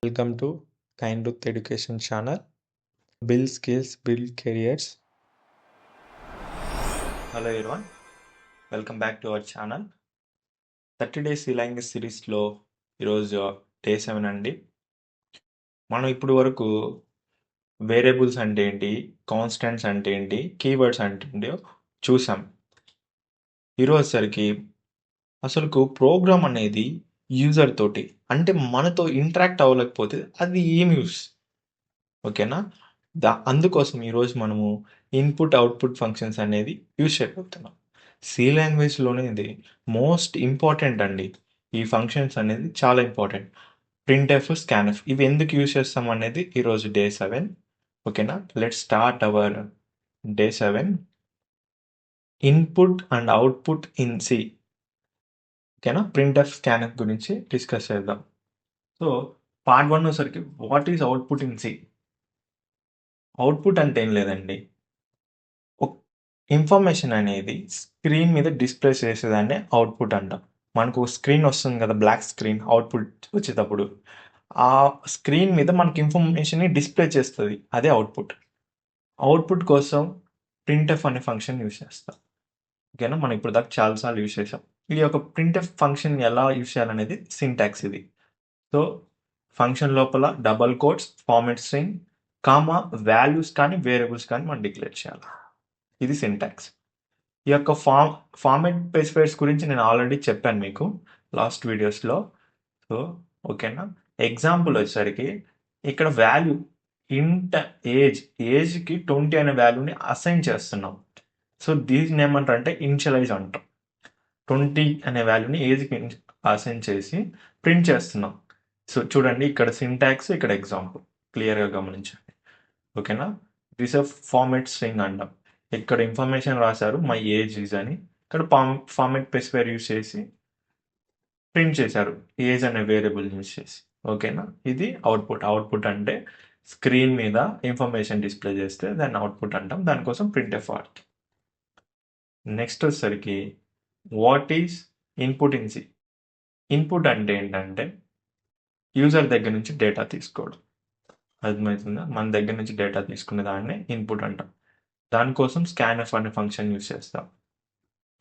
Welcome to Kindruth Education Channel. Build skills, build careers. Hello everyone, welcome back to our channel. 30 Days Language సిరీస్లో ఈరోజు day 7 అండి. మనం ఇప్పుడు వరకు variables అంటే ఏంటి, కాన్స్టెంట్స్ అంటే ఏంటి, కీవర్డ్స్ అంటే ఏంటో చూసాం. ఈరోజు సరికి అసలుకు ప్రోగ్రామ్ అనేది యూజర్ తోటి అంటే మనతో ఇంటరాక్ట్ అవ్వలేకపోతే అది ఏం యూస్, ఓకేనా? అందుకోసం ఈరోజు మనము ఇన్పుట్ అవుట్పుట్ ఫంక్షన్స్ అనేది యూజ్ చేయబోతున్నాం. సి లాంగ్వేజ్లోనే ఇది మోస్ట్ ఇంపార్టెంట్ అండి. ఈ ఫంక్షన్స్ అనేది చాలా ఇంపార్టెంట్. ప్రింట్ఎఫ్, స్కాన్ఎఫ్ ఇవి ఎందుకు యూజ్ చేస్తాం అనేది ఈరోజు డే 7, ఓకేనా? Let start our day 7. Input and output in C, ఓకేనా? ప్రింట్ఎఫ్, స్కాన్ఎఫ్ గురించి డిస్కస్ చేద్దాం. సో పార్ట్ 1 వచ్చేసరికి what is output in C. Output అంటే ఏం లేదండి, ఇన్ఫర్మేషన్ అనేది స్క్రీన్ మీద డిస్ప్లే చేసేదాన్ని అవుట్పుట్ అంటాం. మనకు స్క్రీన్ వస్తుంది కదా, బ్లాక్ స్క్రీన్ అవుట్పుట్ వచ్చేటప్పుడు ఆ స్క్రీన్ మీద మనకి ఇన్ఫర్మేషన్ని డిస్ప్లే చేస్తుంది, అదే అవుట్పుట్. అవుట్పుట్ కోసం ప్రింట్ఎఫ్ అనే ఫంక్షన్ యూజ్ చేస్తాం, ఓకేనా? మనం ఇప్పుడు దాకా చాలాసార్లు యూజ్ చేసాం. ఈ యొక్క ప్రింట్ఎఫ్ ఫంక్షన్ ఎలా యూజ్ చేయాలనేది సింటాక్స్ ఇది. సో ఫంక్షన్ లోపల double quotes, format string, comma, values కానీ వేరియబుల్స్ కానీ మనం డిక్లేర్ చేయాలి. ఇది సింటాక్స్. ఈ యొక్క ఫార్మాట్ స్పెసిఫైర్స్ గురించి నేను ఆల్రెడీ చెప్పాను మీకు లాస్ట్ వీడియోస్లో. సో ఓకేనా, ఎగ్జాంపుల్ వచ్చేసరికి ఇక్కడ వాల్యూ ఇంట్ ఏజ్కి 20 అనే వాల్యూని అసైన్ చేస్తున్నాం. సో దీన్ని ఏమంటారు అంటే ఇనిషియలైజ్ అంటాం. 20 అనే వాల్యూని ఏజ్కి అసైన్ చేసి ప్రింట్ చేస్తున్నాం. సో చూడండి, ఇక్కడ సింటాక్స్, ఇక్కడ ఎగ్జాంపుల్ క్లియర్గా గమనించండి, ఓకేనా? దిస్ ఫార్మాట్ స్ట్రింగ్ అంటాం. ఇక్కడ ఇన్ఫర్మేషన్ రాశారు మై ఏజ్ ఈజ్ అని, ఇక్కడ ఫార్మాట్ స్పెసిఫైర్ యూజ్ చేసి ప్రింట్ చేశారు ఏజ్ అనే వేరియబుల్ యూజ్ చేసి, ఓకేనా? ఇది అవుట్పుట్. అవుట్పుట్ అంటే స్క్రీన్ మీద ఇన్ఫర్మేషన్ డిస్ప్లే చేస్తే దాన్ని అవుట్పుట్ అంటాం. దానికోసం ప్రింట్ఎఫ్ వాడతాం. నెక్స్ట్ వచ్చేసరికి what is input in C. Input అంటే ఏంటంటే యూజర్ దగ్గర నుంచి డేటా తీసుకోవడం, అర్థమవుతుందా? మన దగ్గర నుంచి డేటా తీసుకునే దాన్ని ఇన్పుట్ అంటాం. దానికోసం స్కాన్ఎఫ్ అనే ఫంక్షన్ యూజ్ చేస్తాం,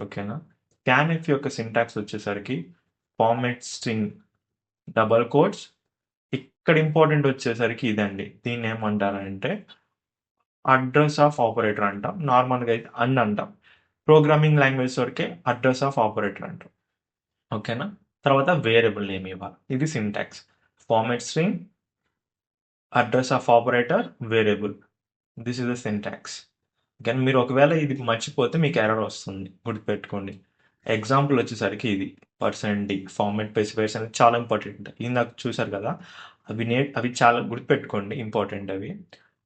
ఓకేనా? స్కాన్ఎఫ్ యొక్క సింటాక్స్ వచ్చేసరికి ఫార్మాట్ స్ట్రింగ్, డబల్ కోట్స్. ఇక్కడ ఇంపార్టెంట్ వచ్చేసరికి ఇదండి, దీన్ని ఏమంటారంటే అడ్రస్ ఆఫ్ ఆపరేటర్ అంటాం. నార్మల్గా అయితే అంటాం. ప్రోగ్రామింగ్ లాంగ్వేజ్ వరకే అడ్రస్ ఆఫ్ ఆపరేటర్ అంటాం, ఓకేనా? తర్వాత వేరియబుల్ నేమ్ ఇవ్వాలి. ఇది syntax. Format string, address of operator, variable. This is the syntax. కానీ మీరు ఒకవేళ ఇది మర్చిపోతే మీకు ఎర్రర్ వస్తుంది, గుర్తుపెట్టుకోండి. ఎగ్జాంపుల్ వచ్చేసరికి ఇది %d ఫార్మాట్ స్పెసిఫైర్స్ అనేది చాలా ఇంపార్టెంట్. ఇందాక చూసారు కదా, అవి చాలా గుర్తుపెట్టుకోండి, ఇంపార్టెంట్ అవి.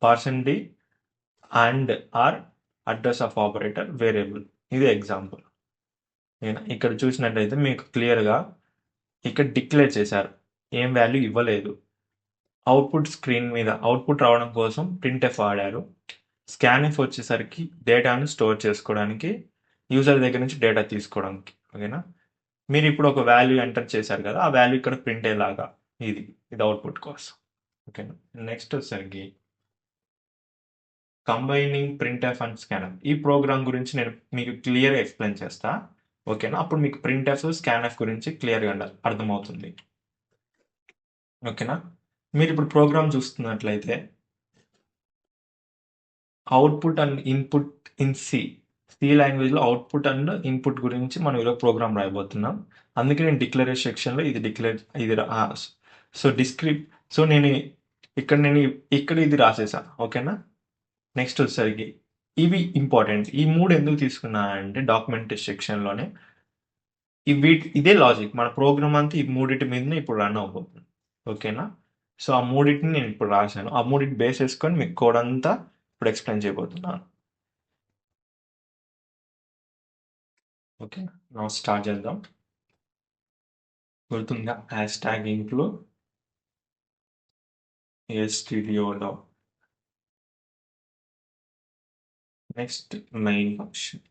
%d and or address of operator, variable. ఇది ఎగ్జాంపుల్. ఇక్కడ చూసినట్టయితే మీకు క్లియర్గా ఇక్కడ డిక్లేర్ చేశారు, ఏం వాల్యూ ఇవ్వలేదు. అవుట్పుట్ స్క్రీన్ మీద అవుట్పుట్ రావడం కోసం ప్రింట్ఎఫ్ వాడారు. స్కాన్ఎఫ్ వచ్చేసరికి డేటాను స్టోర్ చేసుకోవడానికి, యూజర్ దగ్గర నుంచి డేటా తీసుకోవడానికి, ఓకేనా? మీరు ఇప్పుడు ఒక వాల్యూ ఎంటర్ చేశారు కదా, ఆ వాల్యూ ఇక్కడ ప్రింట్ అయ్యేలాగా ఇది అవుట్పుట్ కోసం, ఓకేనా? నెక్స్ట్ వచ్చేసరికి కంబైనింగ్ ప్రింట్ఎఫ్ అండ్ స్కాన్ఎఫ్. ఈ ప్రోగ్రామ్ గురించి నేను మీకు క్లియర్గా ఎక్స్ప్లెయిన్ చేస్తా, ఓకేనా? అప్పుడు మీకు ప్రింట్ఎఫ్, స్కాన్ఎఫ్ గురించి క్లియర్గా అర్థమవుతుంది, ఓకేనా? మీరు ఇప్పుడు ప్రోగ్రామ్ చూస్తున్నట్లయితే output and input in C లాంగ్వేజ్లో అవుట్పుట్ అండ్ ఇన్పుట్ గురించి మనం ఈరోజు ప్రోగ్రామ్ రాయబోతున్నాం. అందుకే నేను డిక్లరేషన్ సెక్షన్లో ఇది సో నేను ఇక్కడ ఇది రాసేసాను, ఓకేనా? నెక్స్ట్ వచ్చేసరికి ఇవి ఇంపార్టెంట్. ఈ 3 ఎందుకు తీసుకున్నా అంటే డాక్యుమెంట్ సెక్షన్లోనే ఇదే లాజిక్, మన ప్రోగ్రామ్ అంతా ఈ మూడింటి మీదనే ఇప్పుడు రన్ అవబోతుంది, ఓకేనా? సో ఆ మూడింటిని నేను ఇప్పుడు రాశాను. ఆ మూడింటి బేస్ చేసుకొని మీకు కోడ్ అంతా ఇప్పుడు ఎక్స్ప్లెయిన్ చేయబోతున్నాను, ఓకే? నా స్టార్ట్ చేద్దాం. గుర్తుందా హ్యాష్ ట్యాగ్ ఇంట్లో స్టూడియోలో. Next main function,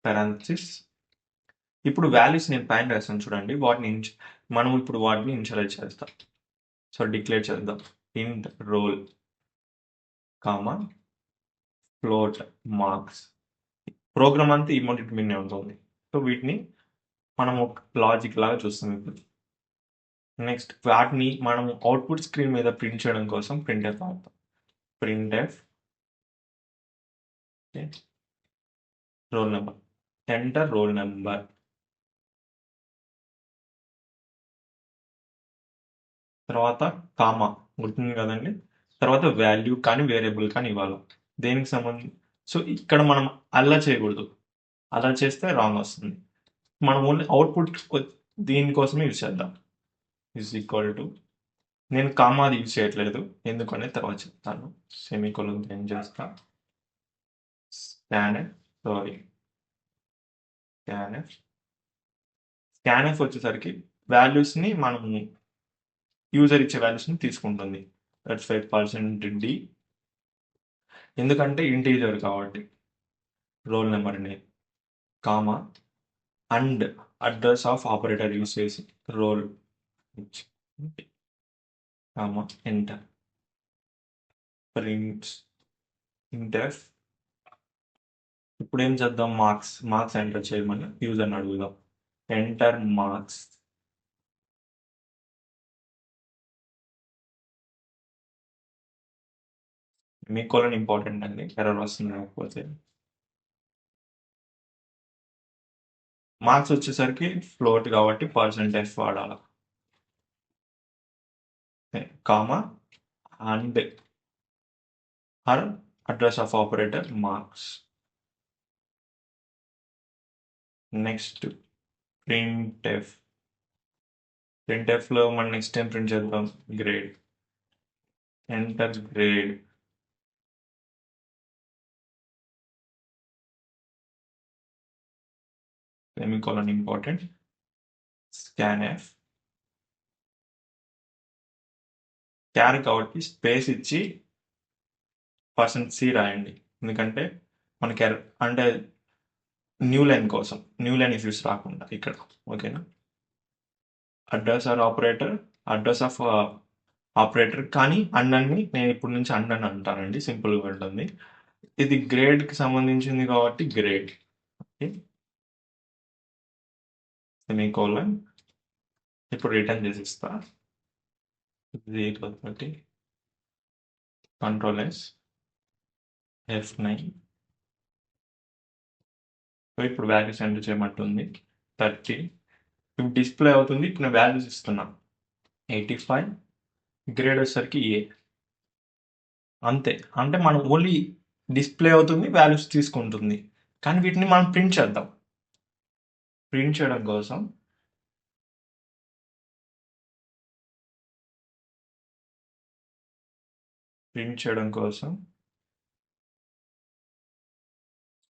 parenthesis. ఇప్పుడు వాల్యూస్ నేను పైన రాస్తాను చూడండి. మనం ఇప్పుడు వాటిని ఇనిషియలైజ్ చేస్తాం. సో డిక్లేర్ చేద్దాం. Int roll comma float marks. Program అంతా ఈ మూడింటి మీదనే ఉంటుంది. సో వీటిని మనం ఒక లాజిక్ లాగా చూస్తాం ఇప్పుడు. నెక్స్ట్ వాటిని మనం అవుట్పుట్ స్క్రీన్ మీద ప్రింట్ చేయడం కోసం ప్రింట్ఎఫ్ వాడతాం. Printf roll number, enter roll number, తర్వాత కామా గుర్తుంది కదండి. తర్వాత వాల్యూ కానీ వేరియబుల్ కానీ ఇవ్వాలి. దేనికి సంబంధించి. సో ఇక్కడ మనం అలా చేయకూడదు. అలా చేస్తే రాంగ్ వస్తుంది. మనం ఓన్లీ అవుట్పుట్ దీనికోసమే యూజ్ చేద్దాం. ఈజ్ ఈక్వల్ టు, నేను కామాది యూజ్ చేయట్లేదు ఎందుకనే తర్వాత చెప్తాను. సెమీకోలన్ ఏం చేస్తా, స్కాన్ఎఫ్ సారీ స్కాన్ఎఫ్ స్కాన్ఎఫ్ వచ్చేసరికి వాల్యూస్ని మనం యూజర్ ఇచ్చే వాల్యూస్ని తీసుకుంటుంది. దట్స్ 5% డి, ఎందుకంటే ఇంటీజర్ కాబట్టి. Roll number name comma and address of operator use చేసి రోల్ కామా ఎంటర్ ప్రింట్స్ ఇంటెఫ్. ఇప్పుడు ఏం చేద్దాం, మార్క్స్ ఎంటర్ చేయమని యూజర్ని అడుగుదాం. Enter marks, semicolon important అండి, ఎర్రర్ వస్తుంది లేకపోతే. మార్క్స్ వచ్చేసరికి ఫ్లోట్ కాబట్టి %f వాడాలి. Comma and or address of operator marks. Next printf. ప్రింట్ఎఫ్లో మనం నెక్స్ట్ టైం ప్రింట్ చేద్దాం grade. Enter grade, semicolon important, scanf. క్యార్ కాబట్టి స్పేస్ ఇచ్చి %c రాయండి, ఎందుకంటే మనకి అంటే న్యూ లైన్ కోసం, న్యూ లైన్ ఇష్యూస్ రాకుండా ఇక్కడ. ఓకేనా. Address or operator, address of operator కానీ అన్నన్ని నేను ఇప్పుడు నుంచి అన్నని అంటానండి, సింపుల్గా ఉంటుంది. ఇది గ్రేడ్కి సంబంధించింది కాబట్టి గ్రేడ్. Okay, semicolon. ఇప్పుడు రిటర్న్ చేసి ఇస్తా 0 కంట్రోల్ ఎస్ F9. ఇప్పుడు వాల్యూస్ ఎంటర్ చేయమంటుంది 30. ఇప్పుడు డిస్ప్లే అవుతుంది. ఇప్పుడు నేను వాల్యూస్ ఇస్తున్నా 85, గ్రేడ్ వచ్చేసరికి ఏ. అంతే. అంటే మనం ఓన్లీ డిస్ప్లే అవుతుంది, వాల్యూస్ తీసుకుంటుంది. కానీ వీటిని మనం ప్రింట్ చేద్దాం. ప్రింట్ చేయడం కోసం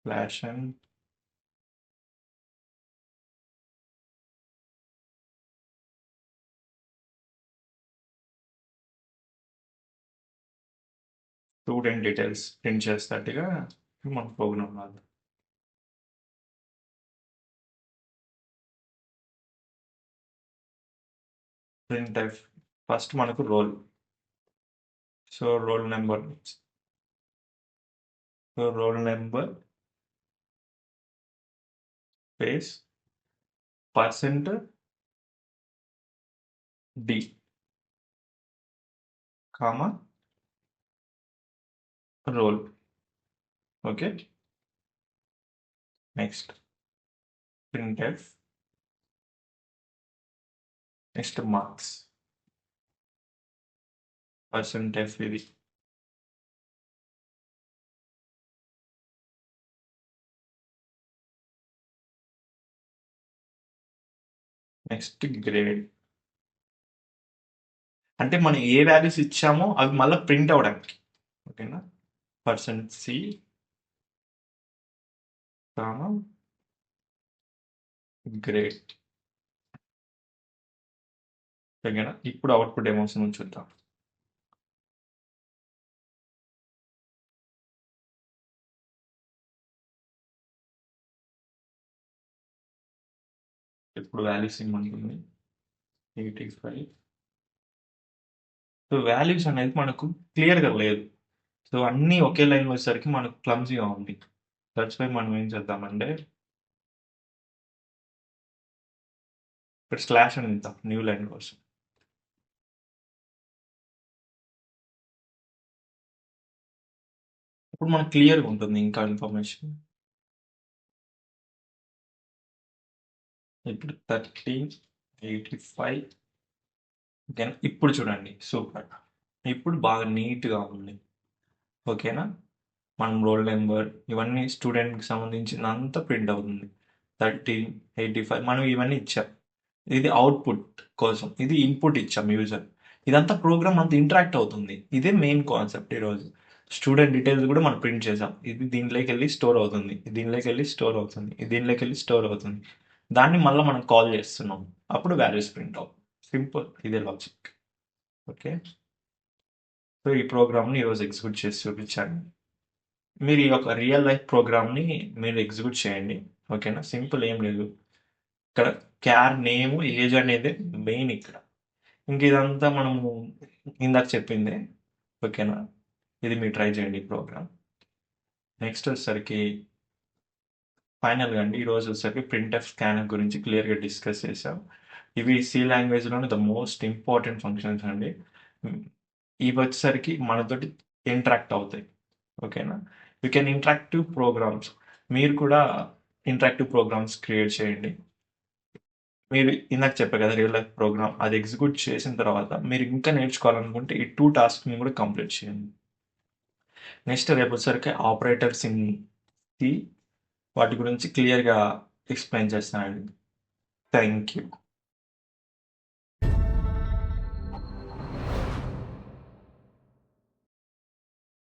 flash and student details print చేసేటట్టుగా మన ప్రోగ్రామ్ రాదు. ప్రింట్ టైప్ ఫస్ట్ మనకు roll. So roll number space %d comma roll. Okay, next printf, next marks %f ఇది. Next grade. అంటే మనం ఏ వాల్యూస్ ఇచ్చామో అవి మళ్ళీ ప్రింట్ అవ్వడానికి. ఓకేనా. %c comma grade. ఓకేనా. ఇప్పుడు అవుట్పుట్ ఏమొస్తుందో చూద్దాం. ఇప్పుడు వాల్యూస్ ఇమ్మంటుంది 85. సో వాల్యూస్ అనేది మనకు క్లియర్గా లేదు. సో అన్నీ ఒకే లైన్ వచ్చేసరికి మనకు క్లమ్జీగా ఉంది. దట్స్ వై మనం ఏం చేద్దామంటే ఇక్కడ స్లాష్ అని ఇద్దాం న్యూ లైన్ కోసం. ఇప్పుడు మనకు క్లియర్గా ఉంటుంది ఇంకా ఇన్ఫర్మేషన్. ఇప్పుడు 1385. ఓకేనా, ఇప్పుడు చూడండి సూపర్. ఇప్పుడు బాగా నీట్గా ఉంది. ఓకేనా, మనం రోల్ నెంబర్ ఇవన్నీ స్టూడెంట్కి సంబంధించినంత ప్రింట్ అవుతుంది. 1385 మనం ఇవన్నీ ఇచ్చాం. ఇది అవుట్పుట్ కోసం, ఇది ఇన్పుట్ ఇచ్చాం యూజర్. ఇదంతా ప్రోగ్రామ్ అంత ఇంటరాక్ట్ అవుతుంది. ఇదే మెయిన్ కాన్సెప్ట్ ఈరోజు. స్టూడెంట్ డీటెయిల్స్ కూడా మనం ప్రింట్ చేసాం. ఇది దీంట్లోకి వెళ్ళి స్టోర్ అవుతుంది, దీంట్లోకి వెళ్ళి స్టోర్ అవుతుంది, దీంట్లోకి వెళ్ళి స్టోర్ అవుతుంది. దాన్ని మళ్ళీ మనం కాల్ చేస్తున్నాం, అప్పుడు వాల్యూస్ ప్రింట్ అవుతుంది. సింపుల్, ఇదే లాజిక్. ఓకే, సో ఈ ప్రోగ్రామ్ని ఈరోజు ఎగ్జిక్యూట్ చేసి చూపించాను. మీరు ఈ యొక్క రియల్ లైఫ్ ప్రోగ్రామ్ని మీరు ఎగ్జిక్యూట్ చేయండి. ఓకేనా, సింపుల్, ఏం లేదు. ఇక్కడ క్యార్ నేమ్ ఏజ్ అనేది మెయిన్ ఇక్కడ. ఇంక ఇదంతా మనము ఇందాక చెప్పిందే. ఓకేనా, ఇది మీరు ట్రై చేయండి ఈ ప్రోగ్రామ్. నెక్స్ట్ వచ్చేసరికి ఫైనల్గా అండి, ఈరోజు వచ్చేసరికి ప్రింట్ఎఫ్ స్కానర్ గురించి క్లియర్గా డిస్కస్ చేసాం. ఇవి సి లాంగ్వేజ్లోనే ద మోస్ట్ ఇంపార్టెంట్ ఫంక్షన్స్ అండి. ఇవి వచ్చేసరికి మనతోటి ఇంటరాక్ట్ అవుతాయి. ఓకేనా, యూ కెన్ ఇంటరాక్టివ్ ప్రోగ్రామ్స్. మీరు కూడా ఇంటరాక్టివ్ ప్రోగ్రామ్స్ క్రియేట్ చేయండి. మీరు ఇందాక చెప్పారు కదా రియల్ లైఫ్ ప్రోగ్రామ్, అది ఎగ్జిక్యూట్ చేసిన తర్వాత మీరు ఇంకా నేర్చుకోవాలనుకుంటే ఈ 2 టాస్క్ని కూడా కంప్లీట్ చేయండి. నెక్స్ట్ రేపు వచ్చేసరికి ఆపరేటర్స్ ఇన్ సి, వాటి గురించి క్లియర్గా ఎక్స్ప్లెయిన్ చేస్తానండి. Thank you.